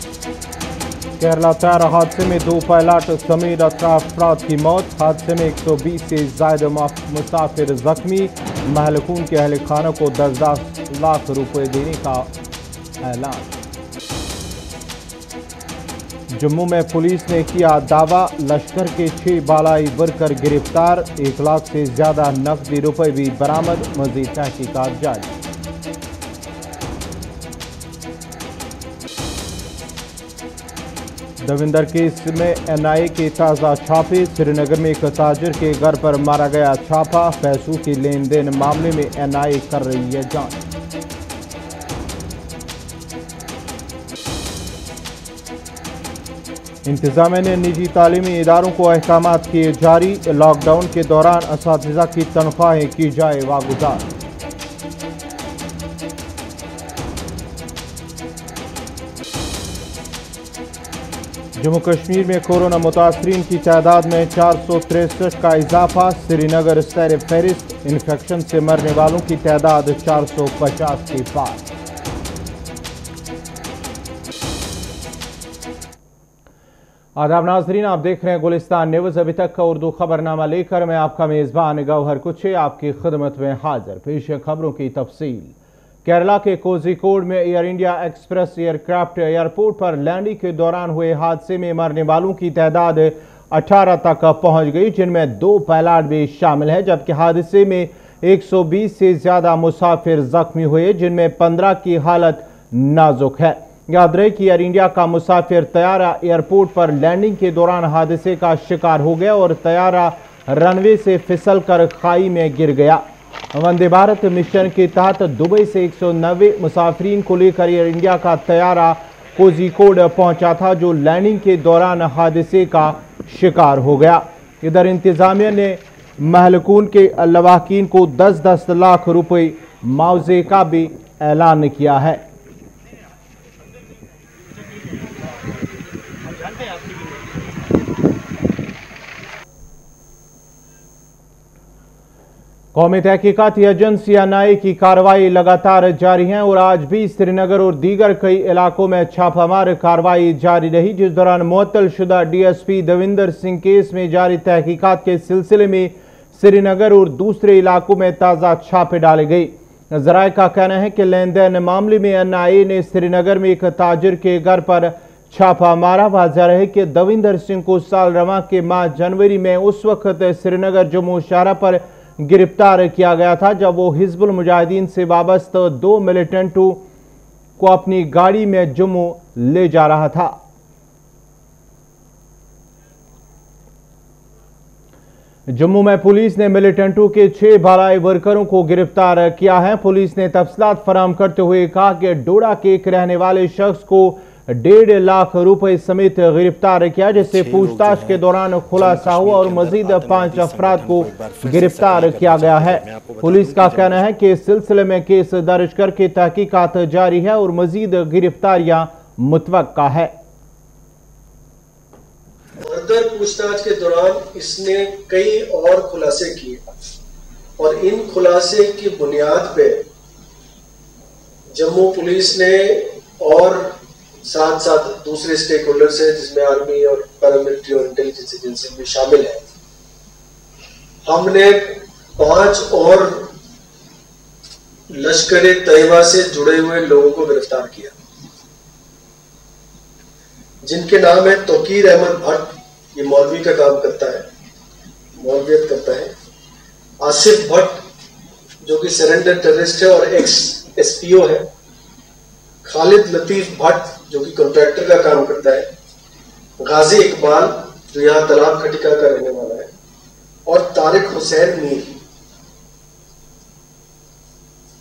केरला तैयार हादसे में 2 पायलट समेत 18 अफराद की मौत। हादसे में 120 से ज्यादा मुसाफिर जख्मी। महलकून के अहल खाना को 10 लाख रुपए देने का ऐलान। जम्मू में पुलिस ने किया दावा, लश्कर के 6 बालाई वर्कर गिरफ्तार। 1 लाख से ज्यादा नकदी रुपए भी बरामद। मजीद तहकीकात जारी। दविंदर केस में NIA के ताज़ा छापे। श्रीनगर में एक ताजिर के घर पर मारा गया छापा। पैसों के लेन देन मामले में NIA कर रही है जांच। इंतजामिया ने निजी तालीमी इदारों को अहकामात किए जारी। लॉकडाउन के दौरान असातिज़ा की तनख्वाहें की जाए वागुजार। जम्मू कश्मीर में कोरोना मुतासरीन की तादाद में 463 का इजाफा। श्रीनगर सैर फहरिस्त। इन्फेक्शन से मरने वालों की तादाद 450 के पार। आदाब नाजरीन, आप देख रहे हैं गुलिस्तान न्यूज़। अभी तक का उर्दू खबरनामा लेकर मैं आपका मेज़बान गौहर कुछे आपकी खिदमत में हाजिर। पेश है खबरों की तफसील। केरला के कोझिकोड में air India express aircraft airport पर लैंडिंग के दौरान हुए हादसे में मरने वालों की तादाद 18 तक पहुंच गई, जिनमें 2 पायलट भी शामिल हैं। जबकि हादसे में 120 से ज्यादा मुसाफिर जख्मी हुए, जिनमें 15 की हालत नाजुक है। याद रहे कि एयर इंडिया का मुसाफिर तैयारा एयरपोर्ट पर लैंडिंग के दौरान हादसे का शिकार हो गया और तैयारा रनवे से फिसल कर खाई में गिर गया। वंदे भारत मिशन के तहत दुबई से 190 मुसाफिरीन को लेकर एयर इंडिया का तैयारा कोझिकोड पहुंचा था, जो लैंडिंग के दौरान हादसे का शिकार हो गया। इधर इंतजामिया ने महलकून के लवाहकीन को 10-10 लाख रुपए मुआवजे का भी ऐलान किया है। कौमी तहकीकाती एजेंसी NIA की कार्रवाई लगातार जारी है और आज भी श्रीनगर और दीगर कई इलाकों में छापामार कार्रवाई जारी रही, जिस दौरान मुअत्तल शुदा DSP दविंदर सिंह केस में जारी तहकीकात के सिलसिले में श्रीनगर और दूसरे इलाकों में ताज़ा छापे डाले गए। जराये का कहना है कि लेन देन मामले में NIA ने श्रीनगर में एक ताजिर के घर पर छापा मारा। वाज़ेह है कि दविंदर सिंह को साल रवां के माह जनवरी में उस वक्त श्रीनगर जम्मू शहर पर गिरफ्तार किया गया था, जब वो हिजबुल मुजाहिदीन से वाबस्ता 2 मिलिटेंटों को अपनी गाड़ी में जम्मू ले जा रहा था। जम्मू में पुलिस ने मिलिटेंटों के 6 बालाई वर्करों को गिरफ्तार किया है। पुलिस ने तफसीलात फराहम करते हुए कहा कि डोडा के एक रहने वाले शख्स को 1.5 लाख रुपए समेत गिरफ्तार किया, जिससे पूछताछ के दौरान खुलासा हुआ और मजीद 5 अफराद को गिरफ्तार किया गया है। पुलिस का कहना है कि इस सिलसिले में केस दर्ज करके तहकीकात जारी है और मजीद गिरफ्तारियां मुतवक्का है। फर्दर पूछताछ के दौरान इसने कई और खुलासे किए और इन खुलासे की बुनियाद पे जम्मू पुलिस ने और साथ साथ दूसरे स्टेक होल्डर्स हैं, जिसमें आर्मी और पैरामिलिट्री और इंटेलिजेंस एजेंसी भी शामिल है, हमने 5 और लश्कर तैयबा से जुड़े हुए लोगों को गिरफ्तार किया, जिनके नाम है तौकीर अहमद भट्ट, ये मौलवी का काम करता है, मौलवियत करता है। आसिफ भट्ट जो कि सरेंडर टेररिस्ट है और एक्स SPO है। खालिद लतीफ भट्ट जो कि कॉन्ट्रैक्टर का काम करता है। गाजी इकबाल जो यहाँ तालाब खटिका का रहने वाला है और तारिक हुसैन मीर।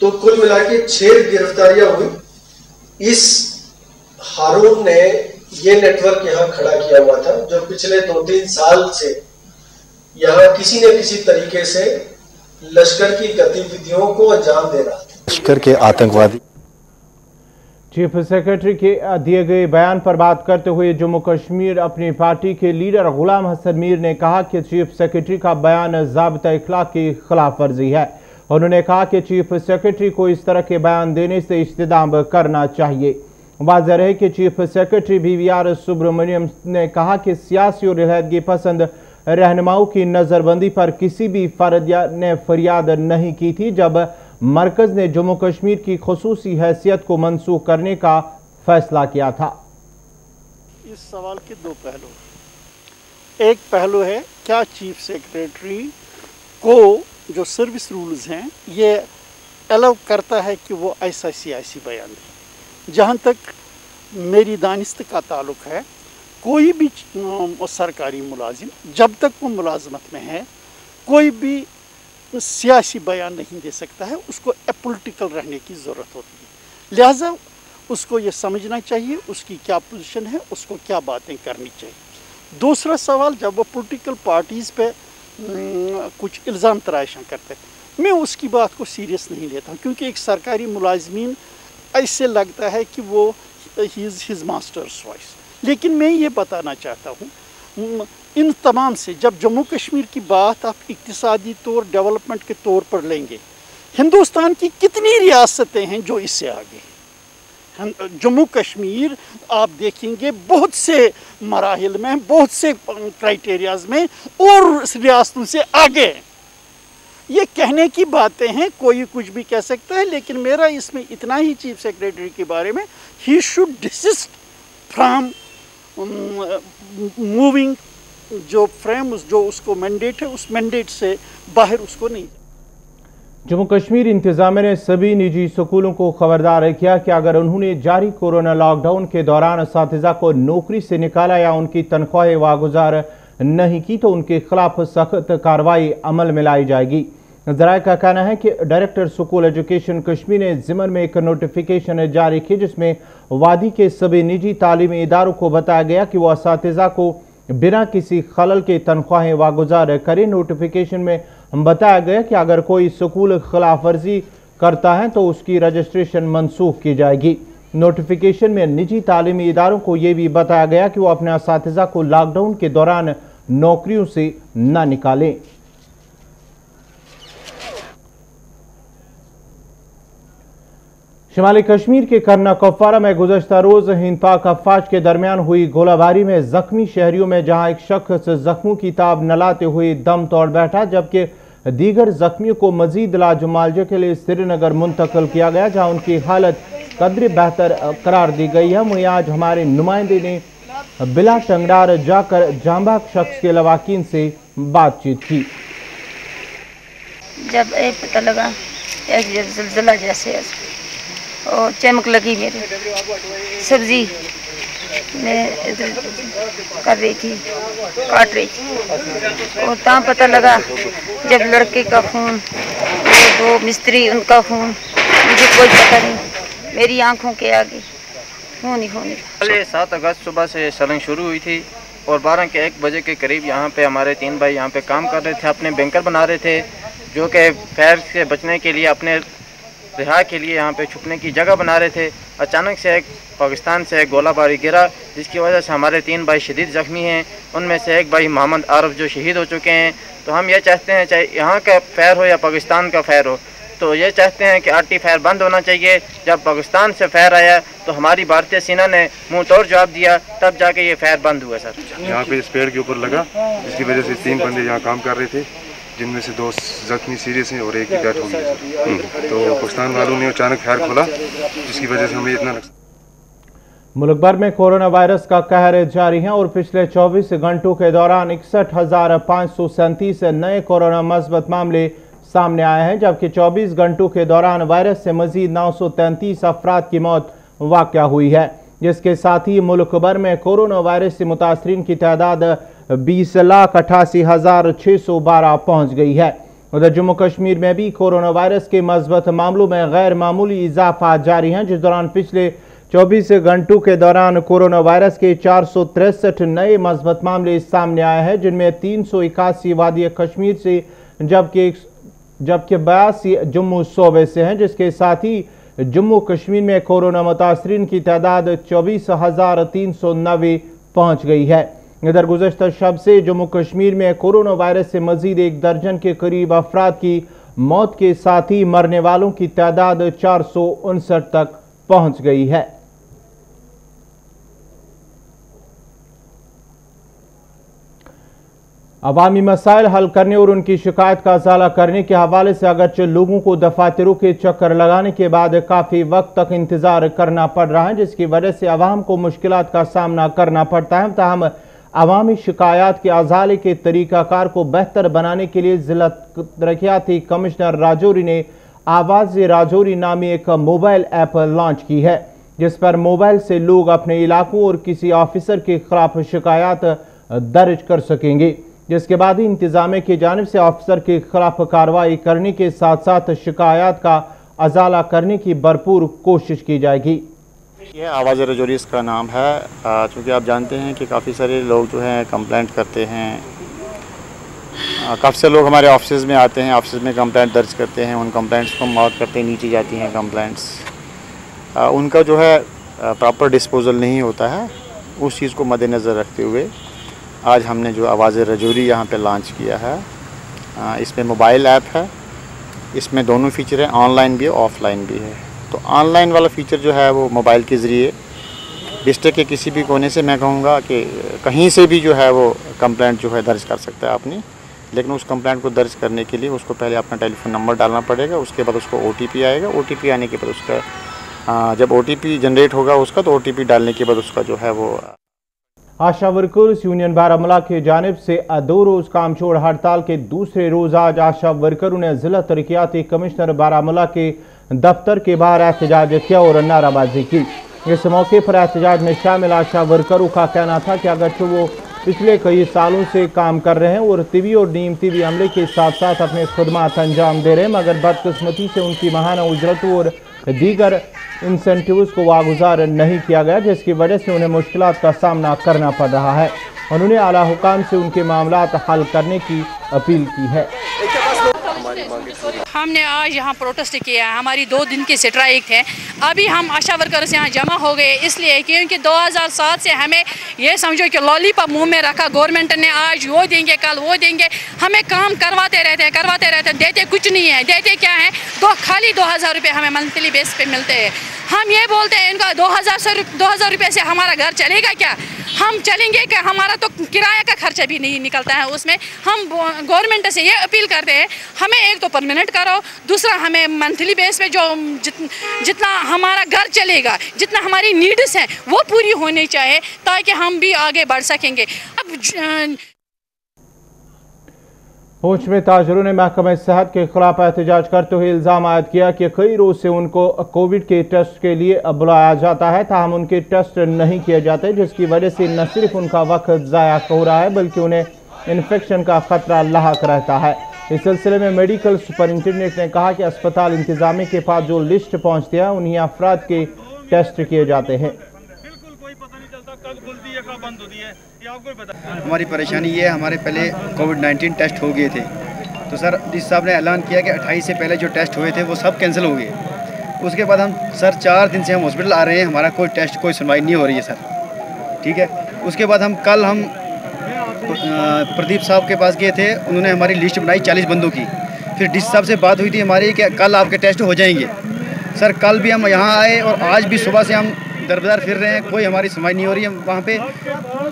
तो कुल मिला के 6 गिरफ्तारियां हुई। इस हारून ने ये नेटवर्क यहाँ खड़ा किया हुआ था, जो पिछले 2-3 साल से यहाँ किसी न किसी तरीके से लश्कर की गतिविधियों को अंजाम दे रहा था। लश्कर के आतंकवादी। चीफ सेक्रेटरी के दिए गए बयान पर बात करते हुए जम्मू कश्मीर अपनी पार्टी के लीडर गुलाम हसन मीर ने कहा कि चीफ सेक्रेटरी का बयान ज़ाबिता इखलाक की खिलाफ वर्जी है। उन्होंने कहा कि चीफ सेक्रेटरी को इस तरह के बयान देने से इस्तेदाम करना चाहिए। वाज़ेह रहे कि चीफ सेक्रेटरी BVR सुब्रमण्यम ने कहा कि सियासी और अलहदगी पसंद रहनुमाओं की नज़रबंदी पर किसी भी फर्द ने फरियाद नहीं की थी जब मरकज़ ने जम्मू कश्मीर की खुसूसी हैसियत को मनसूख करने का फैसला किया था। इस सवाल के दो पहलू, एक पहलू है क्या चीफ सेक्रेटरी को जो सर्विस रूल्स हैं ये अलाउ करता है कि वो ऐसा सियासी बयान दे। जहाँ तक मेरी दानिस्त का ताल्लुक है, कोई भी सरकारी मुलाजिम जब तक वो मुलाजमत में है कोई भी सियासी बयान नहीं दे सकता है, उसको अपोलिटिकल रहने की ज़रूरत होती है। लिहाजा उसको ये समझना चाहिए उसकी क्या पोजीशन है, उसको क्या बातें करनी चाहिए। दूसरा सवाल, जब वो पॉलिटिकल पार्टीज़ पे कुछ इल्ज़ाम तराशा करते हैं, मैं उसकी बात को सीरियस नहीं लेता हूँ, क्योंकि एक सरकारी मुलाजमीन ऐसे लगता है कि वो he is his masters voice. लेकिन मैं ये बताना चाहता हूँ इन तमाम से, जब जम्मू कश्मीर की बात आप इक्तिसादी तौर डेवलपमेंट के तौर पर लेंगे, हिंदुस्तान की कितनी रियासतें हैं जो इससे आगे हैं। जम्मू कश्मीर आप देखेंगे बहुत से मराहिल में, बहुत से क्राइटेरियाज में और रियासतों से आगे हैं। ये कहने की बातें हैं, कोई कुछ भी कह सकता है, लेकिन मेरा इसमें इतना ही चीफ सेक्रेटरी के बारे में, he should desist from moving जो फ्रेम जो उसको मैंडेट है उस मैंडेट से बाहर उसको नहीं। जम्मू कश्मीर इंतजामिया ने सभी निजी स्कूलों को खबरदार किया कि अगर उन्होंने जारी कोरोना लॉकडाउन के दौरान असातिज़ा को नौकरी से निकाला या उनकी तनख्वाहें वागुजार नहीं की तो उनके खिलाफ सख्त कार्रवाई अमल में लाई जाएगी। ज़राए का कहना है कि डायरेक्टर स्कूल एजुकेशन कश्मीर ने ज़िमन में एक नोटिफिकेशन जारी की जिसमें वादी के सभी निजी तालीमी इदारों को बताया गया कि वह असातिज़ा को बिना किसी खलल के तनख्वाहें वागुजार करें। नोटिफिकेशन में बताया गया कि अगर कोई स्कूल खिलाफ वर्जी करता है तो उसकी रजिस्ट्रेशन मनसूख की जाएगी। नोटिफिकेशन में निजी तालीमी इदारों को यह भी बताया गया कि वो अपने असातिज़ा को लॉकडाउन के दौरान नौकरियों से न निकालें। शिमाली कश्मीर के करना कुपवारा में गुज़श्ता रोज हिंद पाक अफवाज के दरमियान हुई गोलाबारी में जख्मी शहरियों में जहां एक शख्स जख्मों की ताब न लाते हुए दम तोड़ बैठा, जबकि दीगर जख्मियों को मजीद इलाज मुआवजे के लिए श्रीनगर मुंतकिल किया गया जहां उनकी हालत कदरे बेहतर करार दी गई है। वहीं आज हमारे नुमाइंदे ने बिला टंगडार जाकर जांबाग शख्स के लवाकिन से बातचीत की। जब पता लगा एक ज़लज़ला जैसे और चमक लगी, मेरे सब्जी मैं कर रही थी, काट रही थी, और तहाँ पता लगा जब लड़के का खून, दो मिस्त्री उनका खून, मुझे कोई पता नहीं, मेरी आंखों के आगे खून ही खून। पहले 7 अगस्त सुबह से सलंग शुरू हुई थी और 12 के 1 बजे के करीब यहाँ पे हमारे 3 भाई यहाँ पे काम कर रहे थे, अपने बैंकर बना रहे थे, जो कि फायर से बचने के लिए अपने रिहा के लिए यहाँ पे छुपने की जगह बना रहे थे। अचानक से एक पाकिस्तान से एक गोलाबारी गिरा जिसकी वजह से हमारे 3 भाई शदीद ज़ख्मी हैं। उनमें से एक भाई मोहम्मद आरफ जो शहीद हो चुके हैं। तो हम ये चाहते हैं, चाहे यहाँ का फायर हो या पाकिस्तान का फायर हो, तो ये चाहते हैं कि आरटी फायर बंद होना चाहिए। जब पाकिस्तान से फायर आया तो हमारी भारतीय सेना ने मुँह तोड़ जवाब दिया, तब जाके ये फायर बंद हुआ। सर यहाँ पे इस पेड़ के ऊपर लगा जिसकी वजह से 3 बंदे यहाँ काम कर रहे थे, जिनमें से 2 जख्मी सीरियस हैं और एक की डेथ हो गई। तो पाकिस्तान वालों ने अचानक फायर खोला जिसकी वजह से हमें इतना मुल्क भर में कोरोना वायरस का कहर जारी है और पिछले 24 घंटों के दौरान 61,537 नए कोरोना मस्बत मामले सामने आए हैं, जबकि 24 घंटों के दौरान वायरस से मजीद 933 अफराद की मौत वाक़या हुई है, जिसके साथ ही मुल्क भर में कोरोना वायरस से मुतासरीन की तादाद 20,88,612 पहुँच गई है। उधर जम्मू कश्मीर में भी कोरोना वायरस के मस्बत मामलों में गैर मामूली इजाफा जारी है, जिस दौरान पिछले 24 घंटों के दौरान कोरोना वायरस के 463 नए मस्बत मामले सामने आए हैं, जिनमें 381 वादी कश्मीर से जबकि 82 जम्मू सूबे से हैं, जिसके साथ ही जम्मू कश्मीर में कोरोना मुतासरीन की तादाद 24,390 पहुँच गई है। इधर गुज़श्ता शब से जम्मू कश्मीर में कोरोना वायरस से मजीद 1 दर्जन के करीब अफराद की मौत के साथ ही मरने वालों की तादाद 459 तक पहुंच गई है। अवामी मसाइल हल करने और उनकी शिकायत का अजाला करने के हवाले से अगरचे लोगों को दफातरों के चक्कर लगाने के बाद काफ़ी वक्त तक इंतज़ार करना पड़ रहा है, जिसकी वजह से अवाम को मुश्किलात का सामना करना पड़ता है। ताहम अवामी शिकायत के अजाले के तरीक़ाकार को बेहतर बनाने के लिए ज़िला तरक्याती कमिश्नर राजौरी ने आवाज़ राजौरी नामी एक मोबाइल ऐप लॉन्च की है, जिस पर मोबाइल से लोग अपने इलाकों और किसी ऑफिसर के खिलाफ शिकायत दर्ज कर सकेंगे, जिसके बाद ही इंतजामिया की जानिब से ऑफिसर के खिलाफ कार्रवाई करने के साथ साथ शिकायत का अजाला करने की भरपूर कोशिश की जाएगी। ये आवाज़ राजौरी इसका नाम है, चूँकि आप जानते हैं कि काफ़ी सारे लोग जो हैं कंप्लेंट करते हैं। काफ़ी सारे लोग हमारे ऑफिस में आते हैं, ऑफिस में कंप्लेंट दर्ज करते हैं, उन कंप्लेंट्स को मार्क करते हैं, नीचे जाती हैं कंप्लेंट्स, उनका जो है प्रॉपर डिस्पोजल नहीं होता है। उस चीज़ को मद्देनज़र रखते हुए आज हमने जो आवाज़ राजौरी यहाँ पे लॉन्च किया है, इसमें मोबाइल ऐप है, इसमें दोनों फ़ीचर हैं, ऑनलाइन भी है ऑफ़लाइन भी है। तो ऑनलाइन वाला फ़ीचर जो है वो मोबाइल के ज़रिए डिस्ट्रिक्ट के किसी भी कोने से, मैं कहूँगा कि कहीं से भी जो है वो कंप्लेंट जो है दर्ज कर सकता है अपनी, लेकिन उस कंप्लेंट को दर्ज करने के लिए उसको पहले अपना टेलीफोन नंबर डालना पड़ेगा, उसके बाद उसको OTP आएगा, OTP आने के बाद उसका जब OTP जनरेट होगा उसका, तो OTP डालने के बाद उसका जो है वो आशा वर्कर्स यूनियन बारामूला की जानिब से 2 रोज़ काम छोड़ हड़ताल के दूसरे रोज़ आज आशा वर्करों ने जिला तरक्याती कमिश्नर बारामूला के दफ्तर के बाहर एहतजाज किया और नाराबाजी की। इस मौके पर एहतजाज में शामिल आशा वर्करों का कहना था कि अगरचे वो पिछले कई सालों से काम कर रहे हैं और तिबी और नीम तिबी अमले के साथ साथ अपने खुदमात अंजाम दे रहे हैं, मगर बदकिस्मती से उनकी महाना उजरतों और दीगर इंसेंटिव्स को वागुजार नहीं किया गया, जिसकी वजह से उन्हें मुश्किलात का सामना करना पड़ रहा है। उन्होंने आला हुकाम से उनके मामलात हल करने की अपील की है। हमने आज यहाँ प्रोटेस्ट किया है, हमारी 2 दिन की स्ट्राइक है। अभी हम आशा वर्कर्स यहाँ जमा हो गए इसलिए क्योंकि 2007 से हमें ये समझो कि लॉलीपॉप मुंह में रखा गवर्नमेंट ने, आज वो देंगे कल वो देंगे, हमें काम करवाते रहते हैं, देते कुछ नहीं है। देते क्या है, खाली 2000 रुपये हमें मंथली बेस पे मिलते हैं। हम ये बोलते हैं इनका 2000 रुपये से हमारा घर चलेगा क्या? हम चलेंगे कि हमारा तो किराया का खर्चा भी नहीं निकलता है उसमें। हम गवर्नमेंट से ये अपील करते हैं, हमें एक तो परमानेंट करो, दूसरा हमें मंथली बेस पे जो जितना हमारा घर चलेगा, जितना हमारी नीड्स हैं वो पूरी होनी चाहिए ताकि हम भी आगे बढ़ सकेंगे। अब पूंछ में ताजरों ने महकमा सेहत के खिलाफ एहतजाज करते हुए इल्ज़ाम आयद किया कि कई रोज से उनको कोविड के टेस्ट के लिए बुलाया जाता है, ताहम उनके टेस्ट नहीं किए जाते, जिसकी वजह से न सिर्फ उनका वक्त ज़ाया हो रहा है बल्कि उन्हें इन्फेक्शन का खतरा लाहक रहता है। इस सिलसिले में मेडिकल सुपरिंटेंडेंट ने कहा कि अस्पताल इंतजामिया के पास जो लिस्ट पहुँचती है उन्हीं अफराद के टेस्ट किए जाते हैं। हमारी परेशानी ये है, हमारे पहले कोविड-19 टेस्ट हो गए थे, तो सर जिस साहब ने ऐलान किया कि 28 से पहले जो टेस्ट हुए थे वो सब कैंसिल हो गए। उसके बाद हम सर 4 दिन से हम हॉस्पिटल आ रहे हैं, हमारा कोई टेस्ट कोई सुनवाई नहीं हो रही है सर, ठीक है। उसके बाद हम कल प्रदीप साहब के पास गए थे, उन्होंने हमारी लिस्ट बनाई 40 बंदों की। फिर डिस साहब से बात हुई थी हमारी कि कल आपके टेस्ट हो जाएंगे। सर कल भी हम यहाँ आए और आज भी सुबह से हम दरबदर फिर रहे हैं, कोई हमारी सुनवाई नहीं हो रही है। वहाँ पे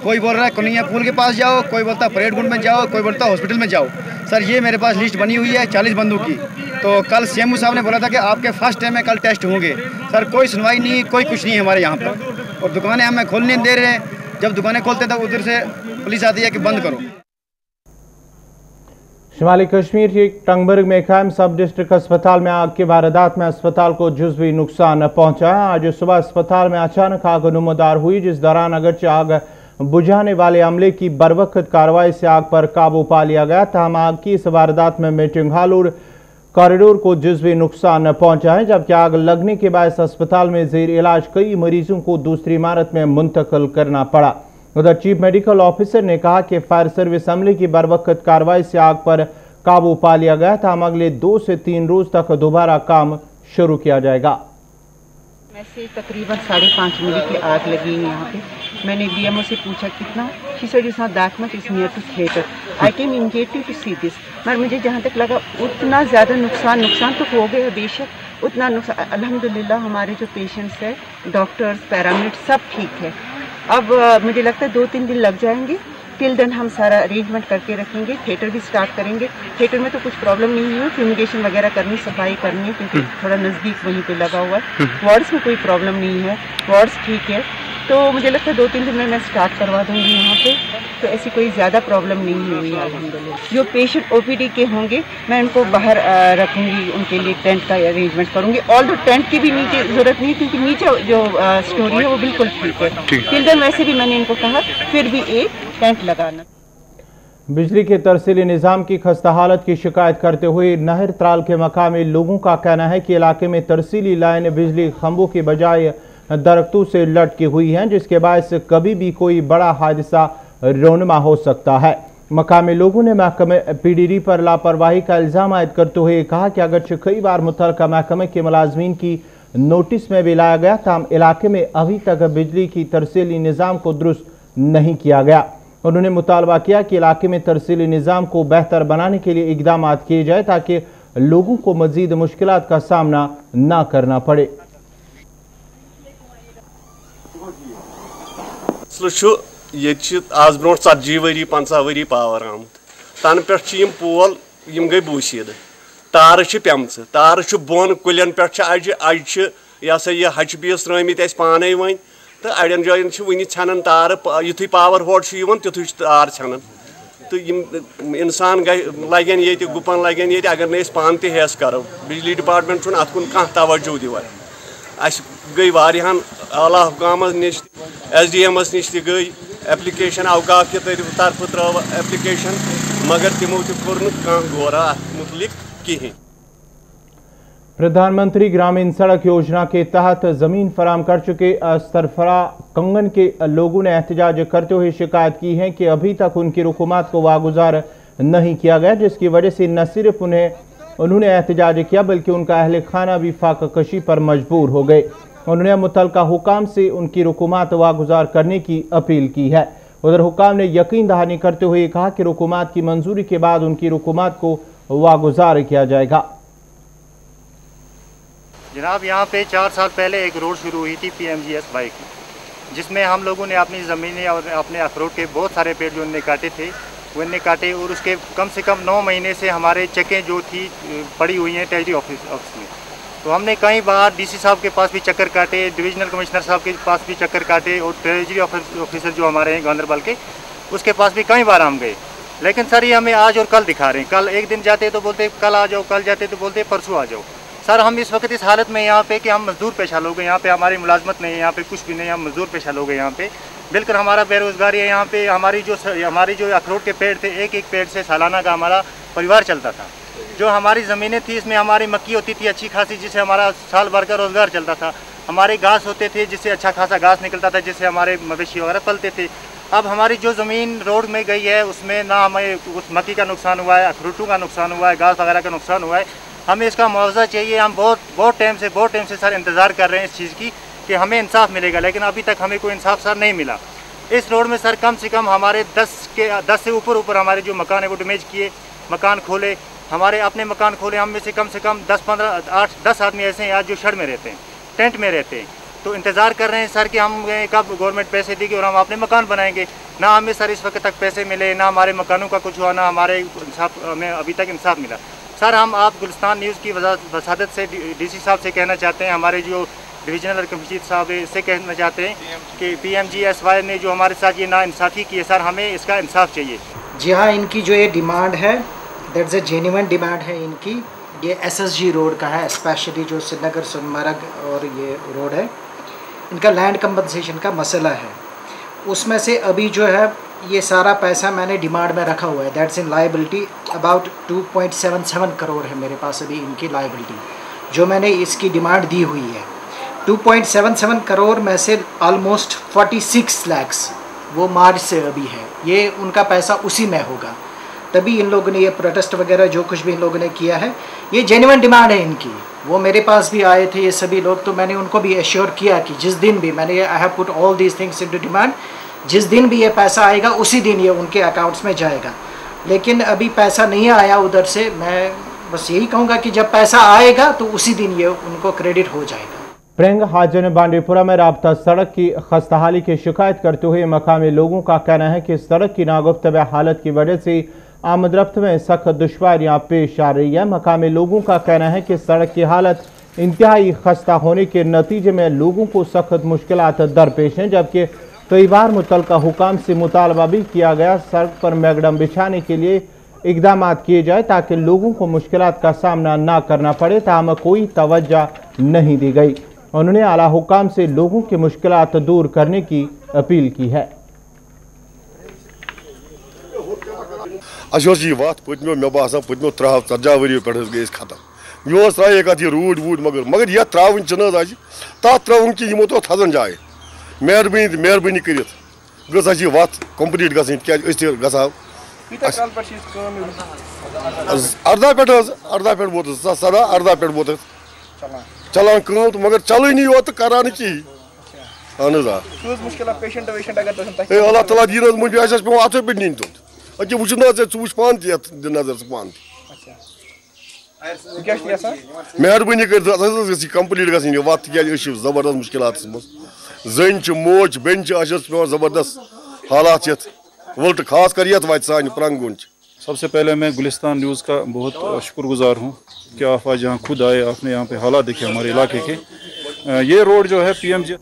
कोई बोल रहा है कन्हैया पुल के पास जाओ, कोई बोलता है परेड ग्राउंड में जाओ, कोई बोलता है हॉस्पिटल में जाओ। सर ये मेरे पास लिस्ट बनी हुई है 40 बंदों की, तो कल सीएमओ साहब ने बोला था कि आपके फर्स्ट टाइम में कल टेस्ट होंगे। सर कोई सुनवाई नहीं, कोई कुछ नहीं है हमारे यहाँ पर, और दुकानें हमें खोलने दे रहे हैं। जब दुकानें खोलते हैं तो उधर से पुलिस आती है कि बंद करो। शुमाली कश्मीर के टंगबर्ग में कायम सब डिस्ट्रिक्ट अस्पताल में आग की वारदात में अस्पताल को जुज़वी नुकसान पहुंचा है। आज सुबह अस्पताल में अचानक आग नमदार हुई, जिस दौरान अगरचे आग बुझाने वाले अमले की बरवक्त कार्रवाई से आग पर काबू पा लिया गया, ताहम आग की इस वारदात में मीटिंग हॉल और कॉरिडोर को जुज़वी नुकसान पहुंचा है, जबकि आग लगने के बाद अस्पताल में जेर इलाज कई मरीजों को दूसरी इमारत में मुंतकिल करना पड़ा। उधर चीफ मेडिकल ऑफिसर ने कहा कि फायर सर्विस अमले की बरवक्त कार्रवाई से आग पर काबू पा लिया गया था। हम अगले 2 से 3 रोज तक दोबारा काम शुरू किया जाएगा। ऐसे तकरीबन 5:30 मिनट की आग लगी है यहाँ पे। मैंने बीएमओ से पूछा कितना, she said it's not that much, it's near to theater. I came immediately to see this. मगर मुझे जहाँ तक लगा उतना ज़्यादा नुकसान तो हो गया बेशक, उतना नुकसान अल्हम्दुलिल्लाह हमारे जो पेशेंट्स हैं, डॉक्टर्स, पैरामेडिक्स सब ठीक है। अब मुझे लगता है 2-3 दिन लग जाएंगे टिल देन हम सारा अरेंजमेंट करके रखेंगे। थिएटर भी स्टार्ट करेंगे। थिएटर में तो कुछ प्रॉब्लम नहीं हुई, फ्यूमिगेशन वगैरह करनी, सफाई करनी है क्योंकि थोड़ा नज़दीक वहीं पे लगा हुआ है। वार्ड्स में कोई प्रॉब्लम नहीं है, वार्ड्स ठीक है। तो मुझे लगता है 2-3 दिन में मैं स्टार्ट करवा दूँगी यहाँ पे, तो ऐसी कोई ज़्यादा प्रॉब्लम नहीं हुई अल्हम्दुलिल्लाह। जो पेशेंट ओपीडी के होंगे मैं उनको बाहर रखूँगी, उनके लिए टेंट का अरेंजमेंट करूँगी। ऑल दो टेंट की भी नीचे ज़रूरत नहीं क्योंकि नीचे जो स्टोरी है वो बिल्कुल ठीक है। टिल देन वैसे भी मैंने इनको कहा फिर भी एक टेंट लगाना। बिजली के तरसीली निज़ाम की खस्ता हालत की शिकायत करते हुए नहर त्राल के मकामी लोगों का कहना है कि इलाके में तरसीली लाइन बिजली खंभों की बजाय दरख्तों से लटकी हुई हैं, जिसके बायस कभी भी कोई बड़ा हादसा रौनमा हो सकता है। मकामी लोगों ने महकमे PDD पर लापरवाही का इल्ज़ाम आयद करते हुए कहा कि अगरचे कई बार मुतल्लिका महकमे के मुलाजमीन की नोटिस में भी लाया गया, ताहम इलाके में अभी तक बिजली की तरसीली निज़ाम को दुरुस्त नहीं किया गया। उन्होंने मुतालबा किया कि इलाके में तरसीली निज़ाम को बेहतर बनाने के लिए इकदाम किए जाए ताकि लोगों को मजीद मुश्किलात का सामना न करना पड़े। आज ब्रो 40 वरी 50 वरी पावर आमुत तन पे पोल गई बूशीद तार पेमच तार बोन कुलन पे अज यह सा यह हच बीस त्रमित पाने वन तो अड़न जायन वन छानन तार युथ पावर होड़ तुथु तार छानन तो इंसान लगन ये गुपन लगन ये अगर न पान तहस करो बिजली डिपार्टमेंट अत कुन कह तवज्जो दिवान अस गई वारियान आला हुकामस निश SDMस निश गई एप्लीकेशन अवकाफ के तरफ त्रो एप्लीकेशन मगर तिमो कोर गौरा मुतलिक कहीं। प्रधानमंत्री ग्रामीण सड़क योजना के तहत जमीन फराम कर चुके सरफरा कंगन के लोगों ने एहतजाज करते हुए शिकायत की है कि अभी तक उनकी हुकूमत को वागुजार नहीं किया गया, जिसकी वजह से न सिर्फ उन्होंने एहतजाज किया बल्कि उनका अहले खाना भी फाककशी पर मजबूर हो गए। उन्होंने मुतल्लिका हुकाम से उनकी हुकूमत वागुजार करने की अपील की है। उधर हुकाम ने यकीन दहानी करते हुए कहा कि हुकूमत की मंजूरी के बाद उनकी हुकूमत को वागुजार किया जाएगा। जनाब, यहाँ पे 4 साल पहले एक रोड शुरू हुई थी PMGS बाइक, जिसमें हम लोगों ने अपनी ज़मीनें और अपने अखरोट के बहुत सारे पेड़ जो उनने काटे थे वो इनने काटे, और उसके कम से कम 9 महीने से हमारे चेकें जो थी पड़ी हुई हैं ट्रेजरी ऑफिस में। तो हमने कई बार DC साहब के पास भी चक्कर काटे, डिविजनल कमिश्नर साहब के पास भी चक्कर काटे, और ट्रेजरी ऑफिसर जो हमारे हैं गांधरबल के उसके पास भी कई बार हम गए। लेकिन सर ये हमें आज और कल दिखा रहे हैं। कल एक दिन जाते तो बोलते कल आ जाओ, कल जाते तो बोलते परसों आ जाओ। सर हम इस वक्त इस हालत में यहाँ पे कि हम मजदूर पेशा लोग हैं, यहाँ पे हमारी मुलाजमत नहीं है, यहाँ पे कुछ भी नहीं, हम मजदूर पेशा लोग हैं यहाँ पे। बिल्कुल हमारा बेरोजगारी है यहाँ पे। हमारी जो अखरोट के पेड़ थे, एक पेड़ से सालाना का हमारा परिवार चलता था। जो हमारी ज़मीनें थी इसमें हमारी मक्की होती थी अच्छी खासी, जिससे हमारा साल भर का रोज़गार चलता था। हमारे घास होते थे जिससे अच्छा खासा घास निकलता था, जिससे हमारे मवेशी वगैरह पलते थे। अब हमारी जो ज़मीन रोड में गई है उसमें ना हमें उस मक्की का नुकसान हुआ है, अखरोटों का नुकसान हुआ है, घास वगैरह का नुकसान हुआ है। हमें इसका मुआवजा चाहिए। हम बहुत टाइम से सर इंतज़ार कर रहे हैं इस चीज़ की कि हमें इंसाफ मिलेगा, लेकिन अभी तक हमें कोई इंसाफ सर नहीं मिला। इस रोड में सर कम से कम हमारे 10 से ऊपर हमारे जो मकान है वो डैमेज किए, मकान खोले, हमारे अपने मकान खोले। हम में से कम 10 आदमी ऐसे हैं आज जो शेड में रहते हैं, टेंट में रहते हैं। तो इंतज़ार कर रहे हैं सर कि हम कब गवर्नमेंट पैसे देगी और हम अपने मकान बनाएंगे। ना हमें सर इस वक्त तक पैसे मिले, ना हमारे मकानों का कुछ हुआ, ना हमारे हमें अभी तक इंसाफ मिला। सर हम आप गुलिस्तान न्यूज़ की वसादत से DC साहब से कहना चाहते हैं, हमारे जो डिविजनल कमिश्नर साहब इससे कहना चाहते हैं कि PMGSY ने जो हमारे साथ ये नाइंसाफ़ी की है सर, हमें इसका इंसाफ चाहिए। जी हाँ, इनकी जो ये डिमांड है दैट्स ए जेन्युइन डिमांड है इनकी। ये SSG रोड का है, स्पेशली जो श्रीनगर सोनमर्ग और ये रोड है, इनका लैंड कंपनसेशन का मसला है। उसमें से अभी जो है ये सारा पैसा मैंने डिमांड में रखा हुआ है, that's in liability. About 2.77 crore है मेरे पास अभी इनकी लाइबिलिटी, जो मैंने इसकी डिमांड दी हुई है। 2.77 करोड़ में से ऑलमोस्ट 46 लाख वो मार्च से अभी है, ये उनका पैसा उसी में होगा। तभी इन लोगों ने ये प्रोटेस्ट वगैरह जो कुछ भी इन लोगों ने किया है, ये जेन्युइन डिमांड है इनकी। वो मेरे पास भी आए थे ये सभी लोग, तो मैंने उनको भी एश्योर किया कि जिस दिन भी मैंने I have put all these things into demand, जिस दिन भी ये पैसा आएगा उसी दिन ये उनके अकाउंट्स में जाएगा। लेकिन अभी पैसा नहीं आया उधर से। मैं बस यही कहूँगा कि जब पैसा आएगा तो उसी दिन ये उनको क्रेडिट हो जाएगा। प्रेंग हाजन बांडीपुरा में राब्ता सड़क की खस्ताहाली की शिकायत करते हुए मकामी लोगों का कहना है कि सड़क की नागुफ्तवा हालत की वजह से आमदरफ्त में सख्त दुश्वारियां पेश आ रही है। मकामी लोगों का कहना है कि सड़क की हालत इंतहाई खस्ता होने के नतीजे में लोगों को सख्त मुश्किलात दरपेश हैं, जबकि कई बार मुतल्लिका हुकाम से मुतालबा भी किया गया सड़क पर मैगडम बिछाने के लिए इकदाम किए जाए ताकि लोगों को मुश्किलात का सामना ना करना पड़े, ताहम कोई तवज्जो नहीं दी गई। उन्होंने आला हुकाम से लोगों की मुश्किलात दूर करने की अपील की है। वत पत्मो मे बसान पत्मो 13-14 वरी पे गई खत्म। मे त्रे कत रूड वूड मगर यह त्रावन तथ त्रावन कि यमो तो थजन जाए मेहरबानी कर वत कम्प्लीट गई क्या अर्दा पे वोत 17-18 पे वोत चलान तो मगर चलन योत करान कहीं अल्लाह ताला दी मुझे पे अथो पे नीन तुम अके वो वुच पान नजर पान मेहरबानी कर कम्प्लीट गई वत क्या जबरदस्त मुश्किल जन मोच बेन पे जबरदस्त हालात ये वल्ट खास कर ये वत सान प्रंगुन। सबसे पहले मैं गुलिस्तान न्यूज़ का बहुत शुक्रगुजार हूँ कि आप आज यहाँ खुद आए, आपने यहाँ पे हालात देखे हमारे इलाके के। ये रोड जो है PMG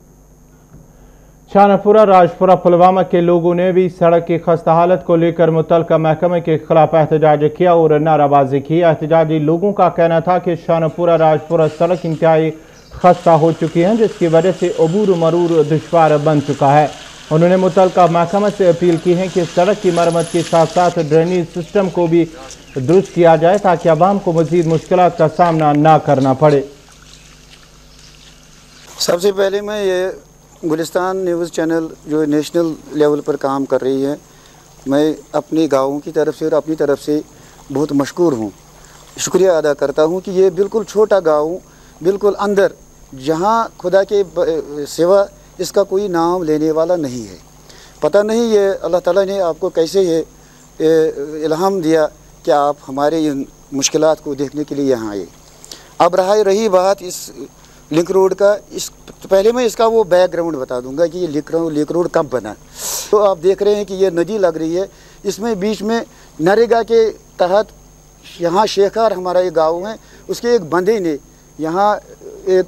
शाहपुरा राजपुरा पुलवामा के लोगों ने भी सड़क की खस्ता हालत को लेकर मुतल्लिका महकमे के खिलाफ एहतजाज किया और नाराबाजी की। एहतजाजी लोगों का कहना था कि शाहपुरा राजपुरा सड़क इंतहाई खस्ता हो चुकी है, जिसकी वजह से अबूर मरूर दुश्वार बन चुका है। उन्होंने मुतल्लिका महकमा से अपील की है कि सड़क की मरम्मत के साथ साथ ड्रेनेज सिस्टम को भी दुरुस्त किया जाए ताकि आवाम को मजीद मुश्किलात का सामना ना करना पड़े। सबसे पहले मैं ये गुलिस्तान न्यूज़ चैनल जो नेशनल लेवल पर काम कर रही है, मैं अपने गाँव की तरफ से और अपनी तरफ से बहुत मशकूर हूँ, शुक्रिया अदा करता हूँ कि ये बिल्कुल छोटा गाँव बिल्कुल अंदर जहाँ खुदा के सिवा इसका कोई नाम लेने वाला नहीं है। पता नहीं ये अल्लाह ताला ने आपको कैसे ये इल्हाम दिया कि आप हमारे इन मुश्किलात को देखने के लिए यहाँ आए। अब रही बात इस लिंक रोड का, इस पहले मैं इसका वो बैकग्राउंड बता दूंगा कि ये लिंक रोड कब बना। तो आप देख रहे हैं कि ये नदी लग रही है, इसमें बीच में नरेगा के तहत यहाँ शेखार हमारा ये गाँव है, उसके एक बंदे ने यहाँ एक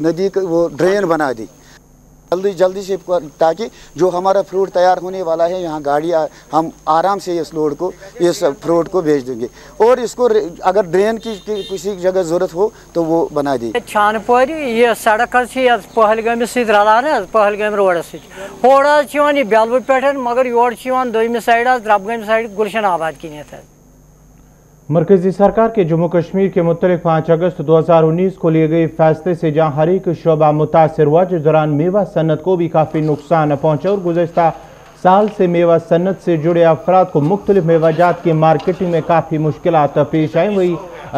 नदी का वो ड्रेन बना दी जल्दी से, ताकि जो हमारा फ्रूट तैयार होने वाला है यहाँ गाड़ियाँ हम आराम से इस लोड को इस फ्रूट को भेज देंगे और इसको अगर ड्रेन की किसी जगह ज़रूरत हो तो वो बना दी। छानपोर ये सड़क पहलगाम सत रलान पहलगाम रोडस थोड़ा बेलवु पे मगर योर दोम साइड द्रबगाम साइड गुलशन आबाद किन। मरकजी सरकार के जम्मू कश्मीर के मुतल्लिक 5 अगस्त 2019 को लिए गए फैसले से जहां हर एक शोबा मुतासर हुआ, जिस दौरान मेवा सन्नत को भी काफ़ी नुकसान पहुंचा और गुज़श्ता साल से मेवा सन्नत से जुड़े अफराद को मुख्तलिफ मेवाजात की मार्केटिंग में काफ़ी मुश्किलात पेश आई। वही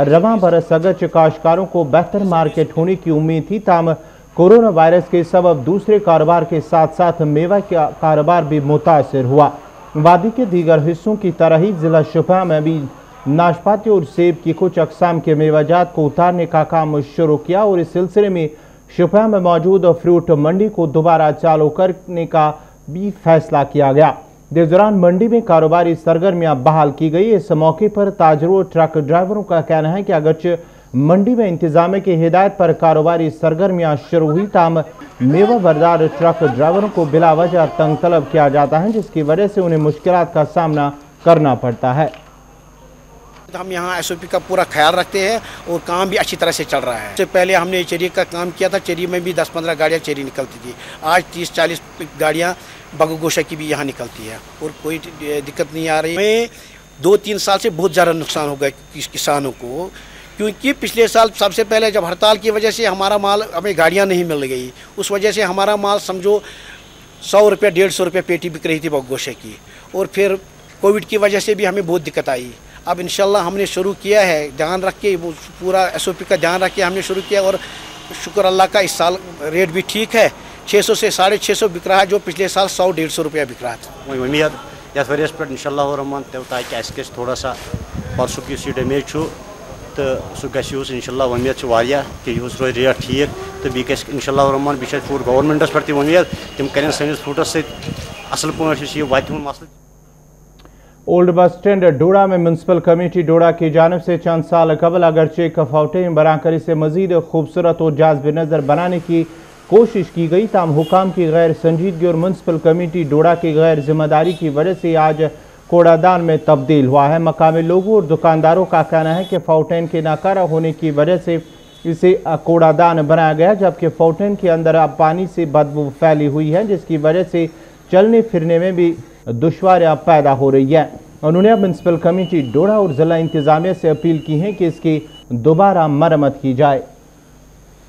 रवां बरस अगरचे काश्तकारों को बेहतर मार्केट होने की उम्मीद थी, ताहम कोरोना वायरस के सबब दूसरे कारोबार के साथ साथ मेवा का कारोबार भी मुतासर हुआ। वादी के दीगर हिस्सों की तरह ही ज़िला शोपियां में भी नाशपाती और सेब की कुछ अक़साम के मेवाजात को उतारने का काम शुरू किया और इस सिलसिले में शोपियां में मौजूद फ्रूट मंडी को दोबारा चालू करने का भी फैसला किया गया। इस दौरान मंडी में कारोबारी सरगर्मियां बहाल की गई। इस मौके पर ताजरों ट्रक ड्राइवरों का कहना है कि अगरचे मंडी में इंतजामिया की हिदायत पर कारोबारी सरगर्मियां शुरू हुई, ताहम मेवा बरदार ट्रक ड्राइवरों को बिला वजह तंग तलब किया जाता है, जिसकी वजह से उन्हें मुश्किलात का सामना करना पड़ता है। हम यहाँ SOP का पूरा ख्याल रखते हैं और काम भी अच्छी तरह से चल रहा है। इससे पहले हमने चेरी का काम किया था, चेरी में भी 10-15 गाड़ियाँ चेरी निकलती थी, आज 30-40 गाड़ियाँ बगोगोशा की भी यहाँ निकलती है और कोई दिक्कत नहीं आ रही। हमें 2-3 साल से बहुत ज़्यादा नुकसान हो गया किसानों को, क्योंकि पिछले साल सबसे पहले जब हड़ताल की वजह से हमारा माल हमें गाड़ियाँ नहीं मिल गई, उस वजह से हमारा माल समझो 100 रुपये 150 रुपये पेटी बिक रही थी बगोशा की, और फिर कोविड की वजह से भी हमें बहुत दिक्कत आई। अब इंशाल्लाह हमने शुरू किया है, ध्यान रख के वो पूरा SOP का ध्यान रख के हमने शुरू किया और शुक्र अल्लाह का इस साल रेट भी ठीक है, 600 से 650 बिक रहा है, जो पिछले साल 100-150 रुपया बिक रहा था। उम्मीद ये वरियस पे इंशाल्लाह रहमान ताकि थोड़ा सा परसों की डैमेज तो सह गस इंशाल्लाह उम्मीद कि यह रोज रेट ठीक तो बी इंशाल्लाह रहमान बे पूर गवर्नमेंटस पे उम्मीद तम करें सैनिस फ्रूटस असल पे वत मसल। ओल्ड बस स्टैंड डोडा में म्यूनसिपल कमेटी डोडा की जानब से चंद साल कबल अगरचे एक फाउंटेन बनाकर इसे मजीद खूबसूरत और जाज़ब नज़र बनाने की कोशिश की गई, ताम हुकाम की गैर संजीदगी और म्यूनसिपल कमेटी डोडा की गैर जिम्मेदारी की वजह से आज कूड़ादान में तब्दील हुआ है। मकामी लोगों और दुकानदारों का कहना है कि फाउंटेन के नाकारा होने की वजह से इसे कूड़ादान बनाया गया, जबकि फाउंटेन के अंदर अब पानी से बदबू फैली हुई है, जिसकी वजह से चलने फिरने में भी दुश्वारियां पैदा हो रही है। उन्होंने अब म्यूनसिपल कमेटी डोडा और जिला इंतजामिया से अपील की है कि इसकी दोबारा मरम्मत की जाए।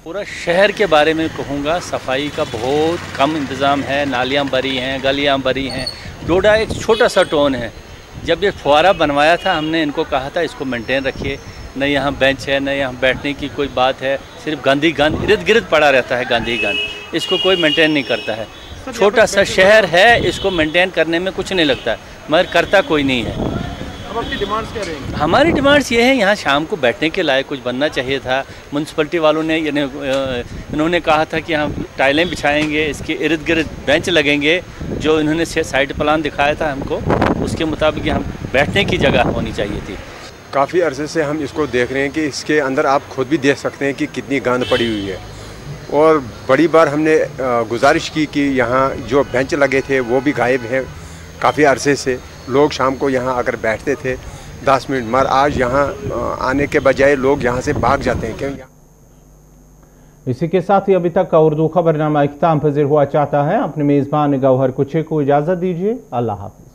पूरा शहर के बारे में कहूँगा, सफाई का बहुत कम इंतज़ाम है, नालियाँ भरी हैं, गलियाँ भरी हैं। डोडा एक छोटा सा टाउन है। जब ये फुवारा बनवाया था हमने इनको कहा था इसको मेंटेन रखिए, न यहाँ बेंच है न यहाँ बैठने की कोई बात है, सिर्फ गंदी गंद इर्द गिर्द पड़ा रहता है, गंदी गंद, इसको कोई मेंटेन नहीं करता है। छोटा सा शहर है, इसको मेंटेन करने में कुछ नहीं लगता, मगर करता कोई नहीं है। अब आपकी डिमांड्स क्या रहेंगी? हमारी डिमांड्स ये है, यहाँ शाम को बैठने के लायक कुछ बनना चाहिए था। म्यूनसिपलिटी वालों ने इन्होंने कहा था कि यहाँ टाइलें बिछाएंगे, इसके इर्द गिर्द बेंच लगेंगे, जो इन्होंने साइड प्लान दिखाया था हमको, उसके मुताबिक यहाँ बैठने की जगह होनी चाहिए थी। काफ़ी अरसे से हम इसको देख रहे हैं कि इसके अंदर आप खुद भी देख सकते हैं कि कितनी गंद पड़ी हुई है, और बड़ी बार हमने गुजारिश की कि यहाँ जो बेंच लगे थे वो भी गायब हैं। काफ़ी अरसे से लोग शाम को यहाँ आकर बैठते थे 10 मिनट, मगर आज यहाँ आने के बजाय लोग यहाँ से भाग जाते हैं। क्यों? इसी के साथ ही अभी तक का उर्दू खबरनामा इख्तिताम पज़ीर हुआ चाहता है। अपने मेज़बान गौहर कुछे को इजाज़त दीजिए। अल्लाह हाफ़िज़।